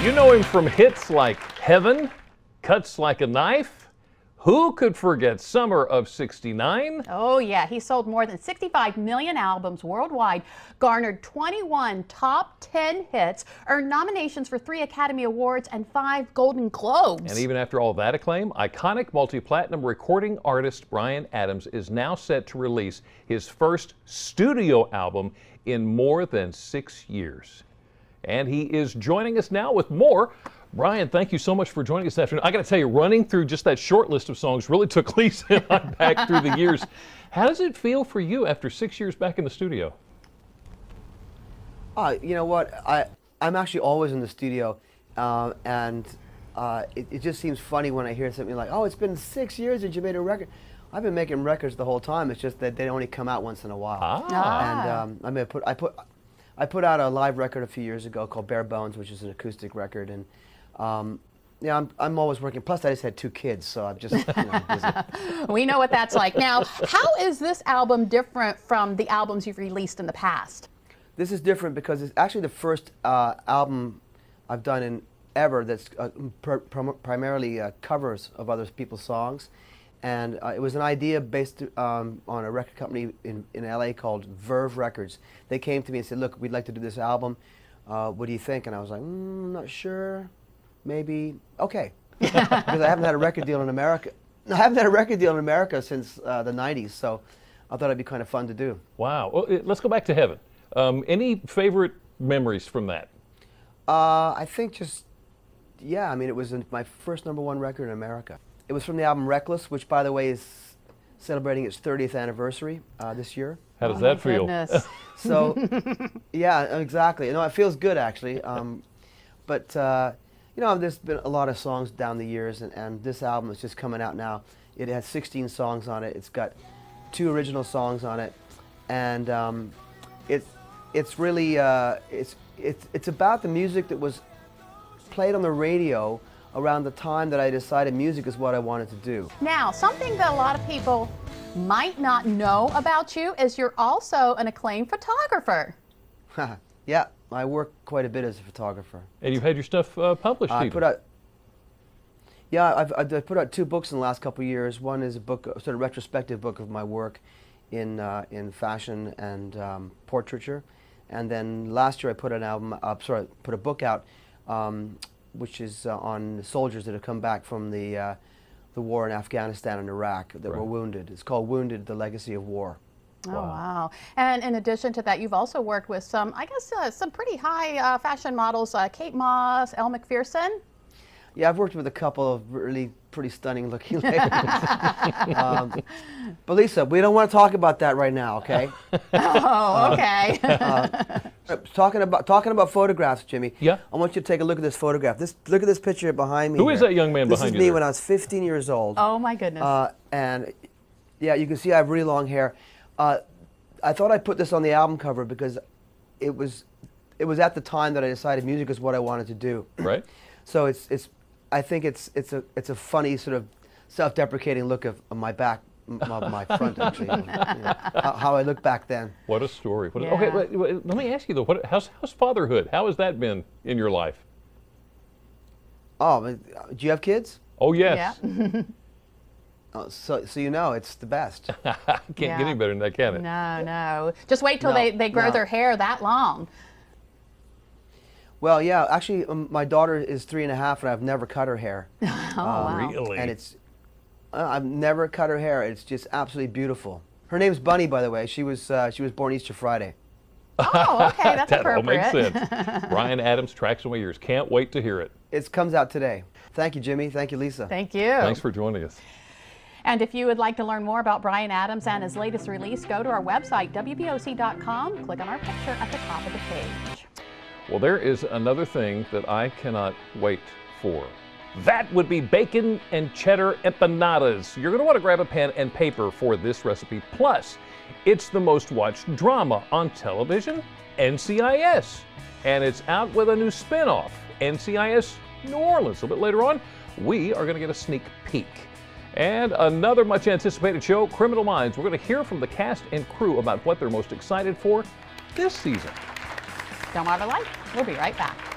You know him from hits like Heaven, Cuts Like a Knife. Who could forget Summer of '69? Oh yeah, he sold more than 65 million albums worldwide, garnered 21 top 10 hits, earned nominations for 3 Academy Awards and 5 Golden Globes. And even after all that acclaim, iconic multi-platinum recording artist Bryan Adams is now set to release his first studio album in more than 6 years. And he is joining us now with more. Bryan, thank you so much for joining us this afternoon. I got to tell you, running through just that short list of songs really took Lisa and I back through the years. How does it feel for you after 6 years back in the studio? You know what? I'm actually always in the studio, and it just seems funny when I hear something like, "Oh, it's been 6 years since you made a record." I've been making records the whole time. It's just that they only come out once in a while. And I put out a live record a few years ago called Bare Bones, which is an acoustic record, and yeah, I'm always working. Plus, I just had 2 kids, so I'm just busy. We know what that's like. Now, how is this album different from the albums you've released in the past? This is different because it's actually the first album I've done ever that's primarily covers of other people's songs. And it was an idea based on a record company in LA called Verve Records. They came to me and said, "Look, we'd like to do this album. What do you think?" And I was like, "I'm not sure. Maybe okay," because I haven't had a record deal in America. I haven't had a record deal in America since the '90s, so I thought it'd be kind of fun to do. Wow. Well, let's go back to Heaven. Any favorite memories from that? I think just, yeah. I mean, it was my first #1 record in America. It was from the album Reckless, which, by the way, is celebrating its 30th anniversary this year. How does that feel? So, yeah, exactly. You know, it feels good, actually. But, you know, there's been a lot of songs down the years, and this album is just coming out now. It has 16 songs on it. It's got 2 original songs on it. And it's really, it's about the music that was played on the radio around the time that I decided music is what I wanted to do. Now, something that a lot of people might not know about you is you're also an acclaimed photographer. Yeah, I work quite a bit as a photographer. And you've had your stuff published, I put out, yeah, I've put out 2 books in the last couple of years. One is a book, a sort of retrospective book of my work in fashion and portraiture. And then last year I put an album, put a book out which is on soldiers that have come back from the war in Afghanistan and Iraq that were wounded. It's called Wounded, The Legacy of War. Oh, wow. And in addition to that, you've also worked with some, I guess, some pretty high fashion models, Kate Moss, Elle Macpherson. Yeah, I've worked with a couple of really pretty stunning looking ladies. But Lisa, we don't want to talk about that right now, okay? Oh, okay. Talking about photographs, Jimmy. Yeah. I want you to take a look at this photograph. Look at this picture behind me. Who is that young man behind you? This is me when I was 15 years old. Oh my goodness. And yeah, you can see I have really long hair. I thought I'd put this on the album cover because it was at the time that I decided music is what I wanted to do. Right. So I think it's a funny sort of self-deprecating look of my back, of my front actually, you know, how I look back then. What a story. Yeah. Okay, let me ask you though, how's fatherhood? How has that been in your life? Oh, do you have kids? Oh yes. Yeah. Oh, so you know it's the best. Can't get any better than that, can it? No. Just wait till they grow their hair that long. Well, yeah, actually, my daughter is 3.5, and I've never cut her hair. Oh, wow. Really? And I've never cut her hair. It's just absolutely beautiful. Her name's Bunny, by the way. She was born Easter Friday. Oh, okay, that's that appropriate. all makes sense. Bryan Adams, Tracks in My Ears. Can't wait to hear it. It comes out today. Thank you, Jimmy. Thank you, Lisa. Thank you. Thanks for joining us. And if you would like to learn more about Bryan Adams and his latest release, go to our website, WBOC.com. Click on our picture at the top of the page. Well, there is another thing that I cannot wait for. That would be bacon and cheddar empanadas. You're going to want to grab a pen and paper for this recipe. Plus, it's the most watched drama on television, NCIS. And it's out with a new spinoff, NCIS New Orleans. A bit later on, we are going to get a sneak peek. And another much anticipated show, Criminal Minds. We're going to hear from the cast and crew about what they're most excited for this season. Don't Water Life. We'll be right back.